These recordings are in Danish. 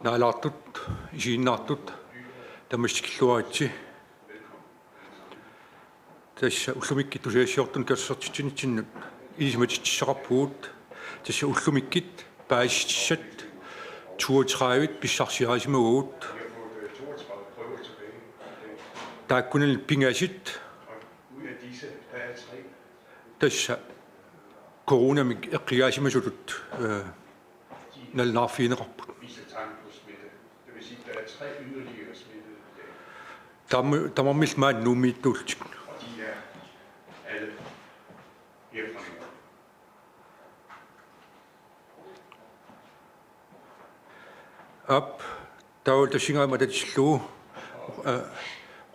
наалаартут исииннаартут тамассикиллуаатси тасса уллумикки тусиассиортун кассертитсинитсиннут илисматитсақарпугут тасса уллумиккит паасиссат 32 писсарсиарисимагуут тааккунил пингасит тасса коронамик эққигаасимасулут налнаарфиинеқарпут тамармил маат нуумииттуултик ап таул тасингаама татиллуу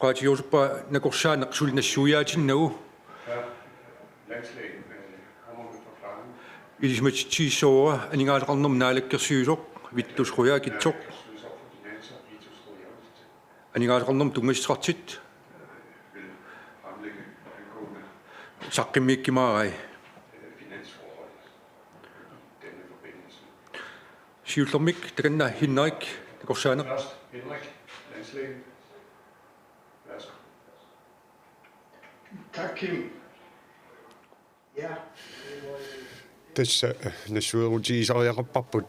qaatiusuppa nakorsaanaq sulinassuiaatinnagu ilismatitiissoora aningaaleqarnum naalakkersiusoq vittusruyaa kitsoq aningaaleqarnum tungassaqartit saqqimmiikkimaarai siullermik takanna hinnerik nakorsaaneq Tak, Kim. Ja. Tässä nassuerutiisariaqarparput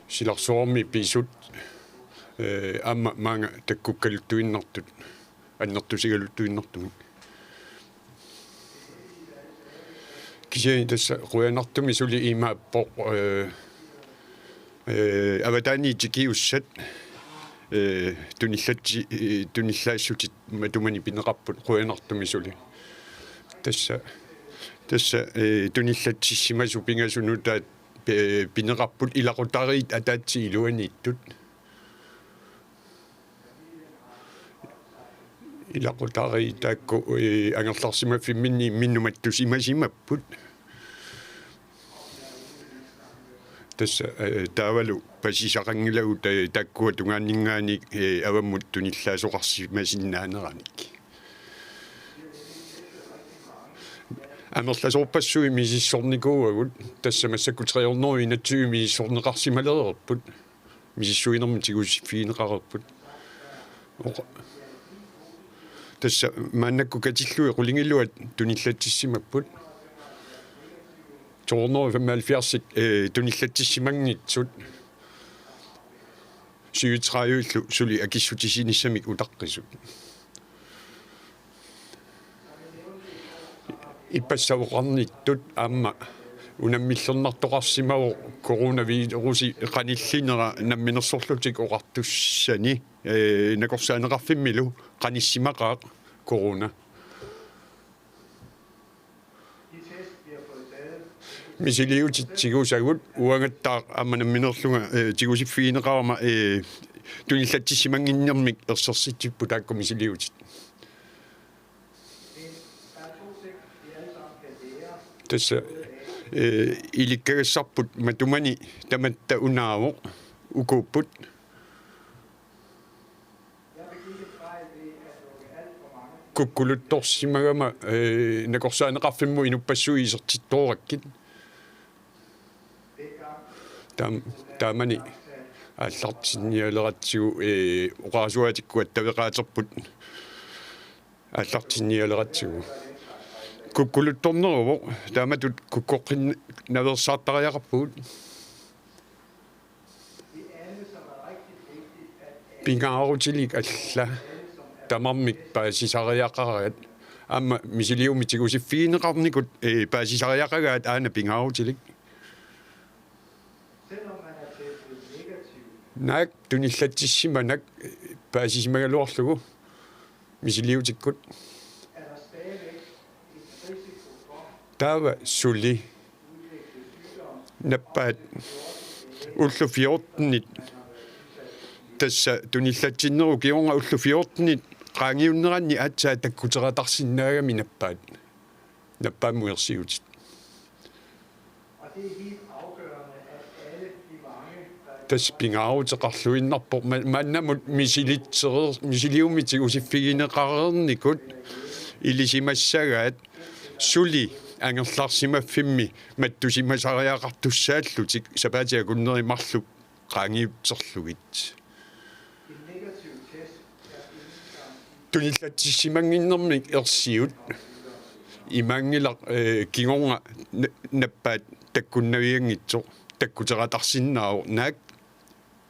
silarsuarmi pisut amma maanga takkukkaluttuinnartut annertusigaluttuinnartumik kisi tässä ruanartumi suli imaappoq avatani tikiussat tunillaassut matumani pineqarput ruanartumi suli tässä tunillatsissimasu pingasunu taat pineqarput ilaqutariit ataatsi iluaniittut ilaqutari taakku angerlarsimaffiminni minnumattusimasimapput tässä taavalu pasisaqangilagu taakkua tungaanningaani avammut tunillaasuqarsimasinnaaneranik амерласоорпассуи мисиссорникууагут тассамассаккутриорнери инатсуи мисиссорнеқарсималерерпут мисиссуинерми тигусиффиинеқарерпут тасса мааннакку катиллуи қулингиллуат туниллатсимаппут торнери 75 туниллатсимагнитсут 37 сули акиссутисиниссамик утаққисут иппассавоқарниттут аама унаммиллернартоқарсимаву коронавируси қаниллинера намминерсорлутик оқартуссани накорсаанеқарфиммилу қаниссимақаа корона мисилиутитсигусагут уангаттаа амманамминерлунга тигусиффиинеқарма туниллатсимангиннермик ерсерситсиппу таакку мисилиутит tässä ilikkaгассарпут матумани таматта унааво укууппут куккулутторсимагама накорсаанеқарфимму инуппассуи исертиттоораккит таамани аллартинниалератсигу оqaasuатиккуат тавеқаатерпут аллартинниалератсигу куккулутторнеруво тааматут куккоққин наверсаартариақарпугут пингаарутилик алла тамармик паасисариақарагат амма мисилиумитигусиффиинеқарникут паасисариақагаат аана пингаарутилик нак туниллатсиссиманак паасисимагалуарлугу мисилиутиккут Tava suli nappaat ullu 14 tassa tunillatsinneru kiunga ullu 14 qaangiunneranni atsaa takkuteratarsinnaagami nappaammuersiutit tas pingaaruteqarluinnarpo maannamut misiliummitiusiffigineqarernikut ilisimassagaat suli angerlarsimafimmi mattusimasariaqartussaallutik sapaatiakunnerimarlu qaangiutserlugit En negativ test tunillatisimanginnermik ersiut imangilaq kingornga nappaat takkunnaviangitso takkuteratarsinnaau naak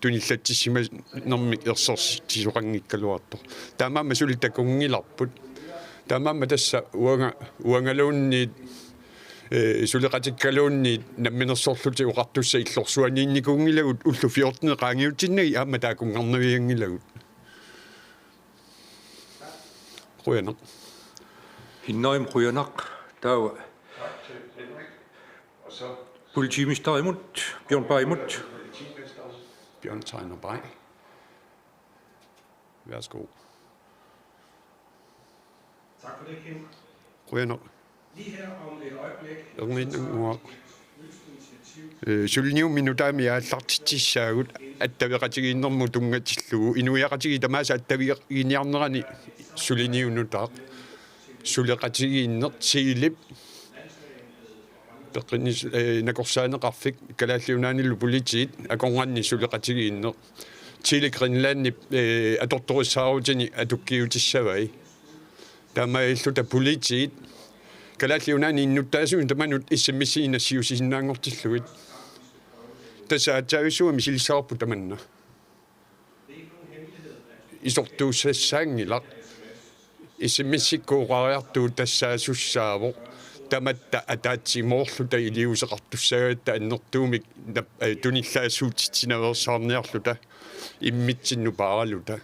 tunillatisimannermik ersortisuqanngikkaluartor taamaamma suli takungilarput taamaamma tassa uangaluunniit suleqatikkaluunniit namminersorluti uqartussa illorsuaniinnikungilagut ullu 14 qaangiutinnagi aamma taakungarnaviangilagut quyaneq Hinnaim quyaneq taawa politiministerimut Bjørn Baimut Bjørn Tegner Bay. Værsgo. Tak for det, Kim. Quyaneq Lige her om et øjeblik. erniinnuaq sulniu minutaami aallartitissaagut attaveqatigiinnermu tungatillugu inuiaqatigi tamaasa attaviiniarnerani suliniunutaaq suleqatigiinner siilip peqqinis nakorsaaneqarfik kalaalliunaanillu politiit akonganni suleqatigiinner Chile Greenland atortorissaaruutini atukkiutissavai tamailluta politiit kalaalliunaani innuttaasuun tamanut issammissiinassiusisinnaangortilluit tasaattaavisuami silissarpu tamanna isortuussassaangilaq issammissikkuuqariartuu tassaasussaavo tamatta ataatsimorluta iliuseqartussagatta annertuumik tunillaasuutitinaversaarniarluta immitsinnupaaraluta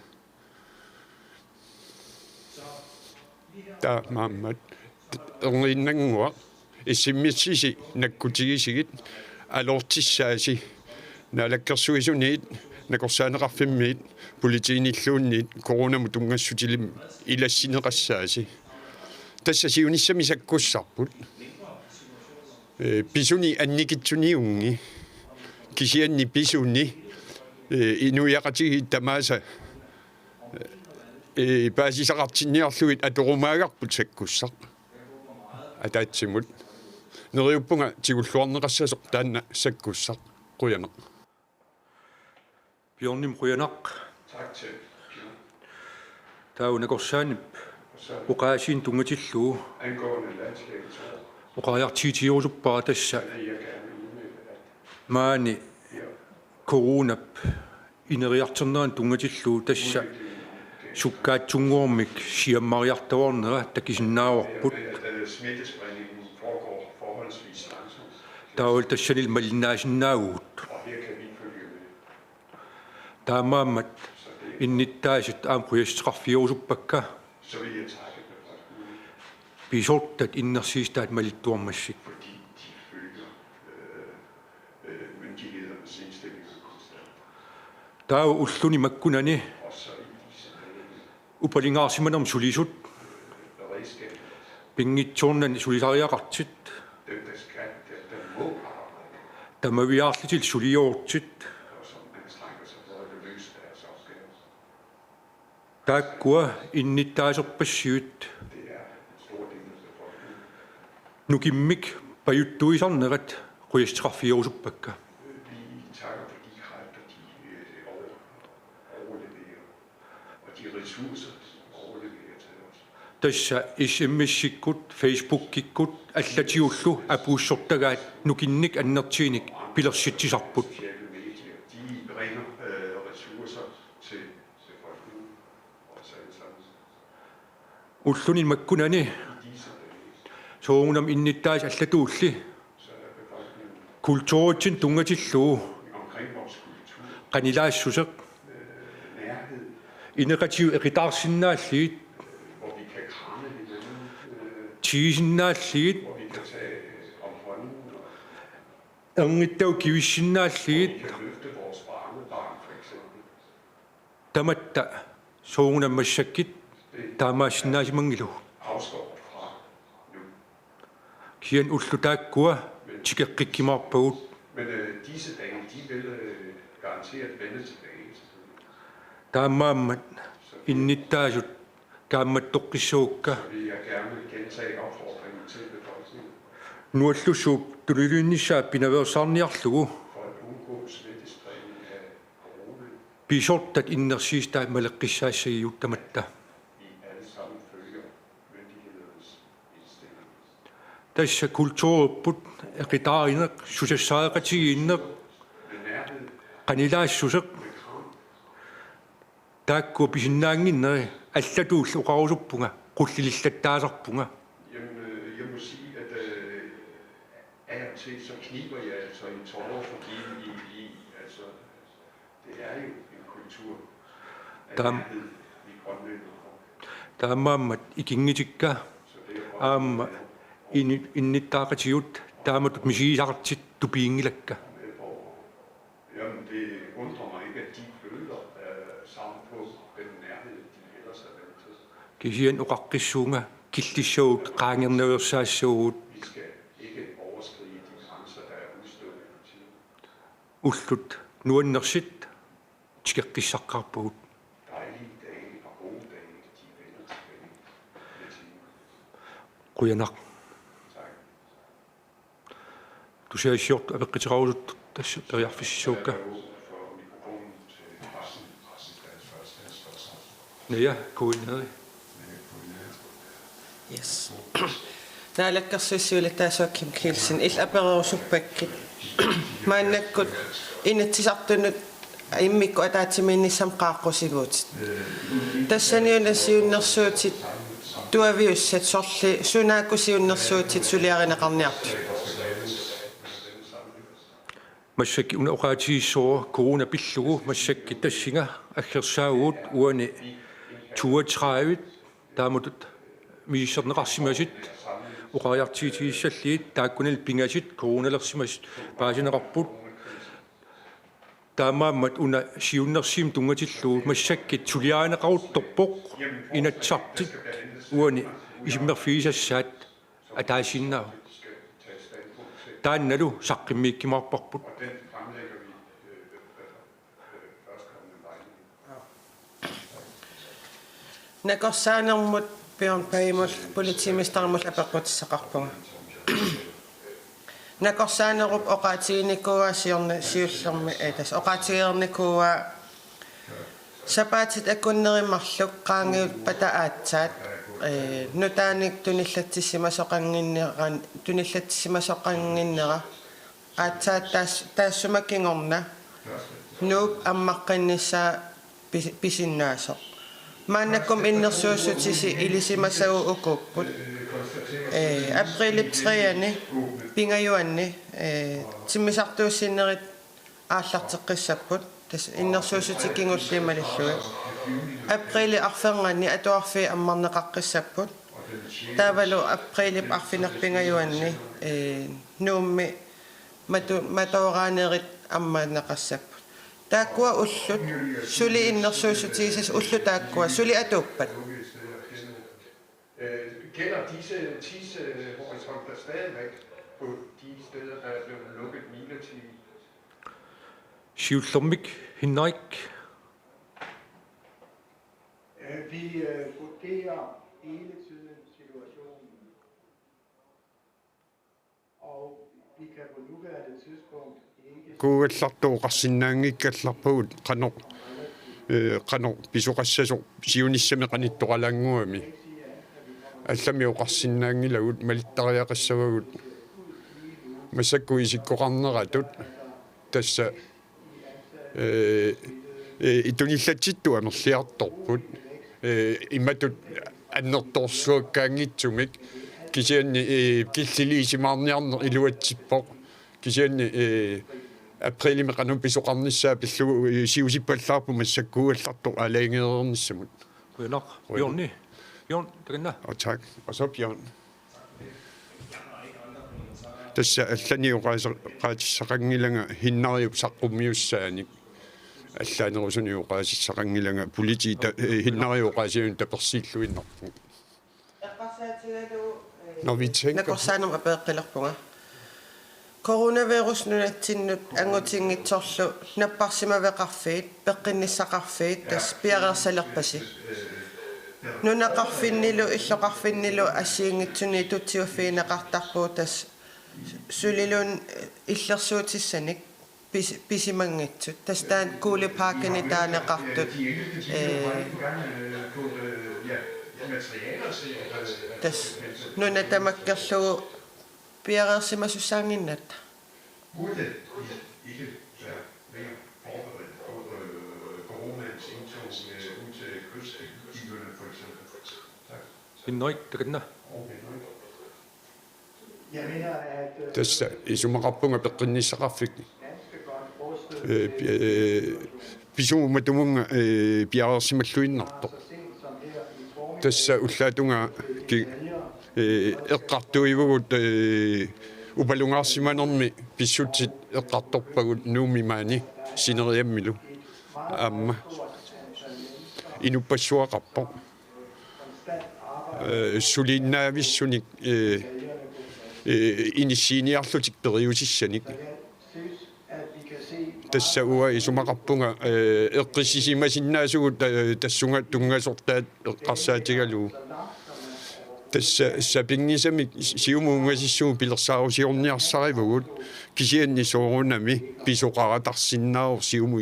taamaammat erniinnangua issimmiссisi nakkutigisigit alortissaasi naalakkersuisuniit nakorsaaneqarfimmiit politiinilluunniit coronamu tungassutilim ilassineqassaasi tassasiunissami sakkussarput pisuni annikitsuniungi kisianni pisuni inuiaqatigi tamaasa paasisaqartinniarluit atorumaagarput sakkussaq ataatsimut neriuppunga tigulluarneqassasoq taanna sakkussaq quyaneq Bjørnim quyaneq tak til taawa nakorsaanip uqaasiin tungatillu angående landskabet uqariartiitiuruppaa tassa maani coronap ineriarternaan tungatillu tassa sukkaatsunguormik siammariartavornera takisinnaavарput smittespredningen foregår forholdsvis langsomt taawal tassanil mallinaasinnaaugut og her kan vi følge med taamaammat innittaasut aamquyassaqarfiuruppakka så vil jeg takke befolkningen pisortat innersiistaat malittuarmassik fordi de følger myndighedernes indstillinger konstant taawa ulluni makkunani og så i disse dage upalingaarsimanam sulisut beredskabet pingitsuornan sulisariaqartit dem der skal der må arbejde tamaviaarlitil suliortit og som anstrænger sig for at løse deres opgaver taakkua innittaaserpassiut det er en stor del af befolkningen nukimmik pajuttuisarnerat quyassaqarfiuruppakka vi takker for de kræfter de overleverer og de ressourcer de overleverer til os tassa SMS-sikkut Facebook-kikkut allatiullu apuussortagaat nukinnik annertiinik pilersitsisarput sociale medier, de bringer ressourcer til befolkningen og til alle sammen. ullunin makkunani I disse dage, soonam innittaas allatuulli så er befolkningen kultuuritsin tungatillu omkring vores kultur, qanilaassuseq nærhed, ineqatiu eqitaarsinnaalliit hvor vi kan kramme hinanden, tiisinnaalliit hvor vi kan tage om hånden, og ernittau kivissinnaalliit vi kan løfte vores barnebarn for eksempel. tamatta soonammassakkit taamaasinnaasimangilu Afskåret fra nu. kian ullutaakkua tikeqqikkimaarpagut Men disse dage, de vil garanteret vende tilbage. selvfølgelig. taamaammat innittaasut kaammattoqqissuukka Så vil jeg gerne gentage opfordringen til befolkningen nuallusuup tuliluinnissaap pinaveersaarniarlugu for at undgå smittespredning af Pisortat innersiistaa maleqqissaassagiyut tamatta. vi alle sammen følger myndighedernes indstilling. Tassa kulturupput eqitaarinaq susassaaqatigiinneq Med nærhed, qanilaassusaq med kram, taakku pisinnaanginneri allatuull uqarusuppunga qullilillattaasarpunga jeg må sige, at af og til så kniber jeg altså i tårer, fordi altså, det er jo en kultur af nærhed, vi grønlænder får. taammaammat ikingitikka Så det er også aamma innittaaqatigut taamatut misiisartit tupiingilakka med på. Jamen, det undrer mig ikke, at de føler savn på den nærhed, de ellers er vant til. kisian uqaqqissuunga killissuut qaangernersaassuut Vi skal ikke overskride de grænser, der er udstukket for tiden. ullut nuannersit tikeqqissaqqarpugut Dejlige dage og gode dage, de vender tilbage med tiden. quyanaq Tak. tusiassiort apeqqiterausut tassa periarfissisuukka Jeg er åben for mikrofonen til pressen. naya kuineri Yes. Naalakkarsuissuulataasuakkim kiilsin иллаперерусуппаккит мааннаккут инатсисартунут иммикку атаатсимииннissam qaaqqusiguutit тассаниунасиуннэрсуутит туавиуссат сорли сунааккусиуннэрсуутит сулиаринеқарниарту массакки уна оqaatigissuura corona pillugu массакки тассинга аггерсаагуут уани 32 таамутут мииссернеқарсимасит оqariartiitigissalliit тааккунил пингасит короналерсимас паасинеқарпут таамааммат уна сиуннерсиим тунгатиллуу массаккит сулиаанеқарутторпоқ инатсартит уани исиммерфигисассаат атаасиннаа таанналу саққиммииккимаарпарпут Den fremlægger vi førstkommende vejledning. накорсаанермут пион паимул политимистармул апеққутиссақарпуга накорсаанеруп оqaатигиниккуаасиорна сиуллерми тас оqaатигерниккуа сапаатит аккуннеримарлук qaangiut патаатсаат нутааник туниллатсимасоқангиннера аатсаат таассумаккингорна нууп аммаққиннissaa писиннаасоқ мааннаккум иннерсуусутиси илисимасагу укуппут априлип 3-ани пингаюанни тиммисартууссиннерит ааллартеққиссаппут тас иннерсуусутиккингуллималиллуи априли арфернганни атуарфи аммарнеқаққиссаппут таавалу априлип арфинерпингаюанни нуумми матуораанерит аммаанеқассаппут тааккуа уллут сули иннерсуусутигисас уллу тааккуа сули атууппат Gælder disse tidshorisonter stadigvæk på de steder, der er blevet lukket midlertidigt? siullormik hinnarik Vi vurderer hele tiden situationen, og vi kan på nuværende tidspunkt ikke kuugallartuuqarsinnaangikkallарпугут qano pisuqassasuq siunissami qanittoqalanguami allami uqarsinnaangilagut malittariaqassavagut masakku isikkoqarneratut tassa itunillatittu amerliartorput immatut annertorsuakkaangitsumik kisianni killiliisimaarniarner iluatsippoq kisianni априлими канун писоқарнissaa пиллугу сиусиппаллаарпу массаккугалларту алаангерернissamut quyanaq bjørni bjørn takanna og tak og så Bjørn тасса алланиуqaasaqangilanga hinнариуп саққуммиуссааник аллаанерусуниуqaasissaqangilanga полити hinнариуqaасиун таперсииллуиннарпу når vi tænker накорсаанерма апеэққилерпунга коронавирус нунатсиннут ангутингитсорлу наппарсимавеқарфиит пеққинниссақарфиит тас пиарерсалерпаси нунақарфиннилу иллоқарфиннилу ассиингитсуни тутсиуффиинеқартарпуу тас сулилун иллерсуутиссаник pisimangitsut tastaan kuulipaakini taanaqartut tas nuna tamakkerlugu piareersimasussaanginnatta Burde ikke være mere forberedt på coronaens indtog ud til kystbyerne for eksempel. Tak. Hinnoik takanna. Jeg mener, at tässä isumaqarpunga peqqinnisaqarfik ganske godt rustet pisuumatumunga piareersimalluinnartoq så sent som her i formiddag tässä ullaatunga eqqartuivugut upalungaarsimanermi pissutsit eqqartorpagut nuumimaani sineriammilu aamma inupassuaqarpo suliinnaavissunik inissiiniarlutik periusissanik jeg synes, at vi kan se tässä ua isumaqarpunga eqqisisimasinnnaasugut tassunga tungasortaat eqqarsaatigalu tässä sapingisamik siumuungasissuu pilersaarusiorniarsarivugut kisianni soorunami pisoqaratarsinnaar siumu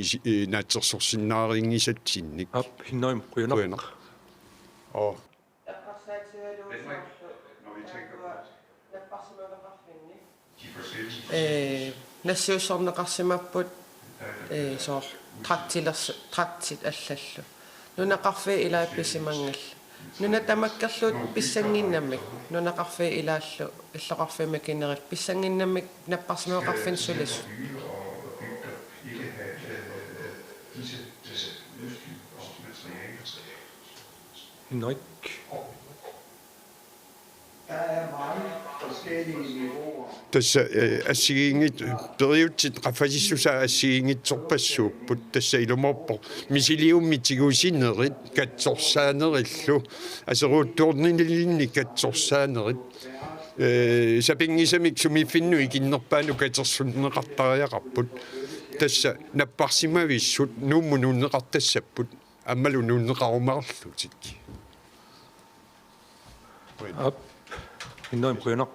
naatsersorsinnaariingisatsinnik Ap hinnoim quyunak. Quyunak. og Når vi tænker på de forskellige нассиусорнеқарсимаппут соор трактит аллаллу нунақарфи илаапписимангал нуна тамаккерлуут писсангиннаммик нунақарфи илааллу иллоқарфимак кинерик писсангиннаммик наппарсимеқарфин сулис ikke have disse udstyr og materialer. Hinnoik. der er mange forskellige niveauer. tässä assigiingit periutsit qafasissusa assigiingitsorpassuupput tässä ilumorpo misiliummitsiguusinnerit katsorsaanerillu aseruuttuorninillinni katsorsaanerit sapingisamik sumifinnu ikinnerpaanu katersunneqartariaqarput tässä napparsimavissut nuummununneqartassapput аммалу нуннеқарумаарлутик Ap hinnoim quyunak.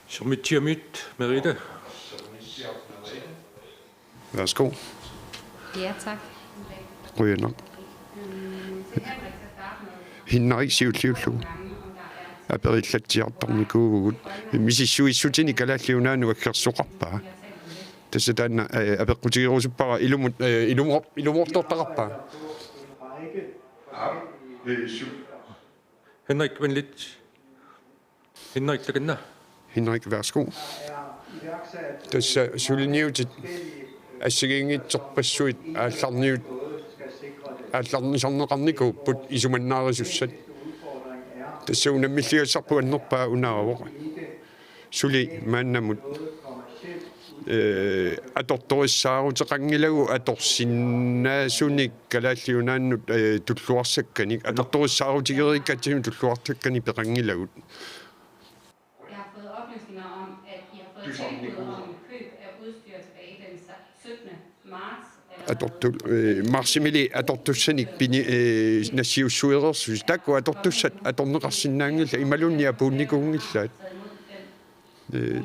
Sumitiamit Merete. værsgo Ja, tak. ryger hinnarik siulluu aperillattiartarnikuugut misissuissutini kalaalliunaanu akkersoqarpaa tässä tanna apeqqutigirusuppara ilumortortaqarpaa Henrik venligt. Hinnoik takanna. hinnarik værsgo Iværksat tässä suliniutit ассагингитсорпассуит аалларниут skal sikre det. аалларнисарнеқарникууппут исуманнаарисуссат Udfordringen er тассаунаммиллиусарпу аннерпаа унаавоқ сули мааннамут kommercielt аторториссаарутеқангилагу аторсиннаасуник калааллиунааннут туллуарсакканик аторториссаарутигериккатсину туллуартаккани пеқангилагут Jeg har fået oplysninger om, at I har fået tilbud om køb af udstyr tilbage den 17. marts. аторtu марсимили аторtussаник пини нассиуссуерерсус такку аторtussат аторнеқарсинаангилла ималунниа пуунникуунгиллаат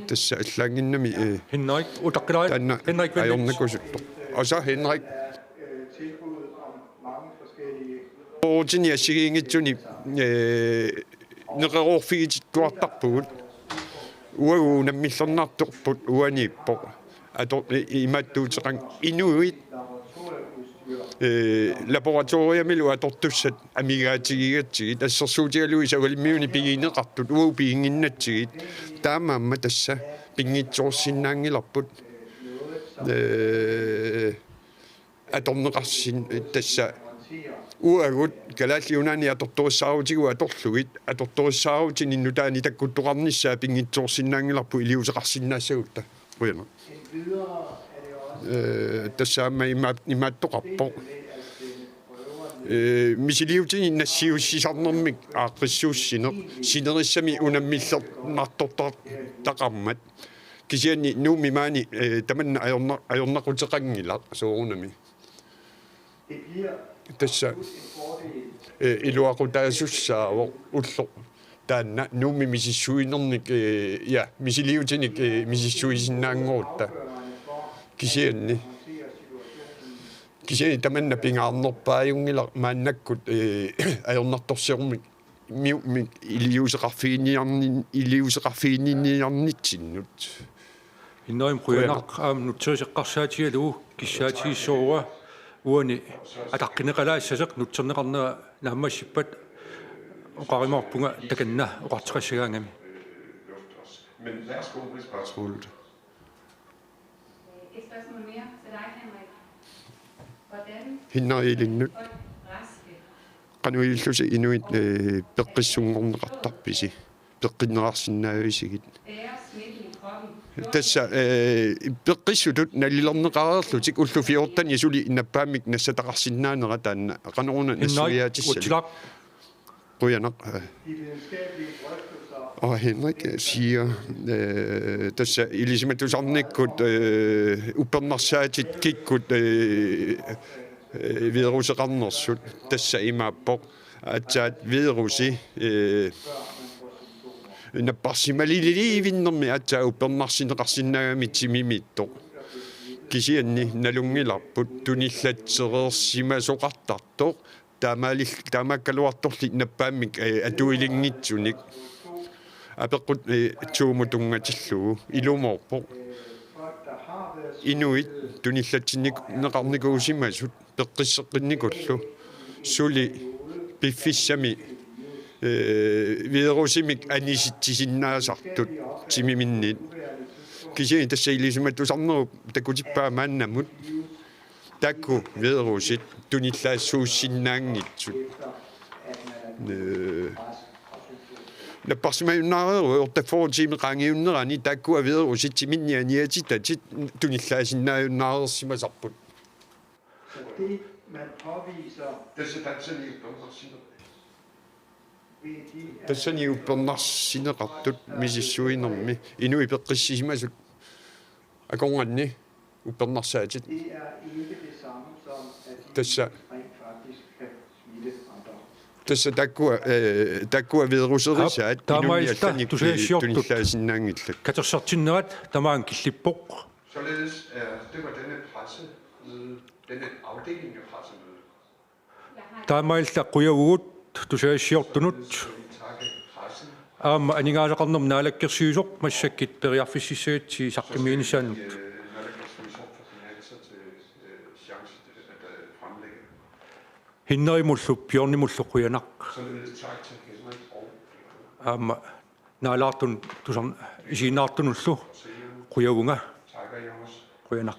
тасса аллаангиннами Hinnoik utaqqilait. танна Henrik venligt. аёрникусутто оса Henrik tilbuddet om mange forskellige Ordini assigiingitsuni neqerorfigittuartarpugut uagu nammillernaartorput uaniippo ator imattuuteqan inuit laboratoriamilu atortussat amigaatigigatsigit assersuutigalu isagalmiuni pigineqartut uu piinginnatsigit taamaamma tassa pingitsoorsinnaangilarput atorneqarsin tassa uagut kalaalliunaani atortorissaaruutigu atorlugit atortorissaaruutini nutaani takkuttoqarnissaa pingitsoorsinnaangilarpu iliuseqarsinnaassagutta ruina tassaamma imaattoqarpo misiliutini nassiussisarnermik aaqqissuussineq sinerissami unammillernaartortar taqarmat kisianni nuumimaani tamanna ajornaquteqangilaq soorunami det bliver tässä iluaqutaasussaaво ullo taanna nuumi misissuinernik ja misiliutinik misissuisinnaanguutta kisianni kisiani tamanna pingaarnerpaajungila maannakkut ajornartorsiormik miumik iliuseqarfiinniarnitsinnut Innoim kuyanaq nutsuuseqqarsaatigaluu kissaatigissuurua uani ataqqineqalaassasaq nutserneqarnera naammassippat oqarimorpunga takanna oqartiqassagaangami. Men værsgo med spørgsmålet. Et spørgsmål mere til dig, Henrik. Hvordan hinnailinnut folk raske qanuillusi inuit peqqissunngorneqartarpisi peqqinnerarsinnaavisigit bærer smitten i kroppen? tässä peqqissutut nallilerneqarerlutik ullu 14 yasuli innappaamik nassataqarsinnaanera taanna qanoruna nassuiaatissali Utsilaq quyanaq De videnskabelige drøftelser og Henrik siger tässä ilisimatusarnikkut upernarssaatit kikkut viruseqarnersut tässä imaappoq atsaat virusi napparsimaliliivinnermi atsaa upernarsineqarsinnaagami timimittoq kisianni nalungilarput tunillatsereersimasoqartartoq taamaakkaluartorli nappaamik atuilingitsunik apeqqut tuumutungatillugu ilumorpoq folk, der har været inuit tunillatsinnik neqarnikuusimasut peqqisseqinnikullu suli piffissami virusimik anisittisinnaasartut timiminnit kisiani tässä ilisumatusarnerup takutippaamannammut takku virusit tunillaassuussinnaangitsut напарсимаюннаарееру ортаффорутими qaangiunnerani takku virusit timinnianiatitatit tunillaasinnaajunnaareersimasarput så det, man påviser Tässä tansani upernarsinner. ved de тассани уппернарсинеқартут мисиссуинерми инуи пеққиссисимасут аконганни уппернарсаатит det er ikke det samme som, at de Tässä rent faktisk kan smitte andre. tässä takkua viruserissaat Taamailta tuseisiortut tunillaasinnangillat katersertinnerat tamaan killippoq Således det var denne pressemøde, denne afdeling af pressemødet. taamailla quyavugut tuseisiortunut Så vi takker pressen. aama aningaaleqarnerm naalakkersiusoq massakkit periarfississaatsi saqqimiinissaanut Når der kan skrives op for finanser til chance at fremlægge. hinnerimullu piornimullu quyanaq Således tak til Henrik og aama naalaartun tusan isiinaartunullu quyavunga takker jeg også. quyanaq